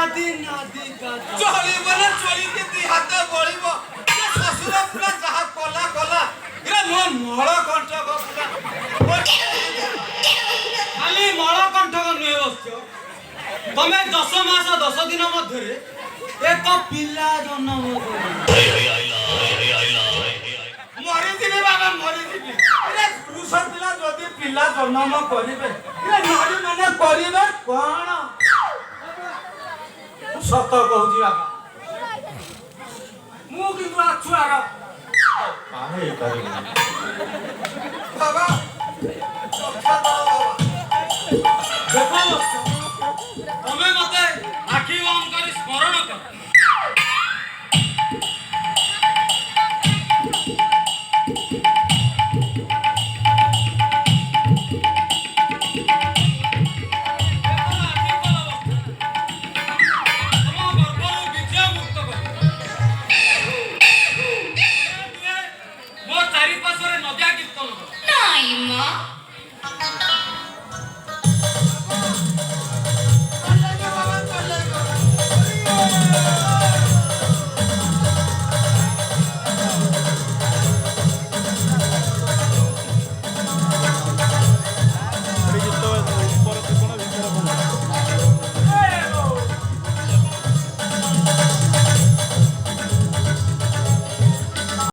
नादी नादी का चली बोले चली के दी हाथ बळिबो ये ससुर पुरा जहा कला कला इरा मोर मळ कंठ को पुरा खाली मळ कंठ को नुहे बसछो तमे 10 मास 10 दिन मध्ये एक पिला जन्म मरी दिबे बाबा मरी दिबे इरा पुरुष पिला जदी पिला जन्म करिबे इरा नारी माने करिबे कोन सत कहूची बाबा मु किंतु छुआर काहे करिबे बाबा रक्षा करो बाबा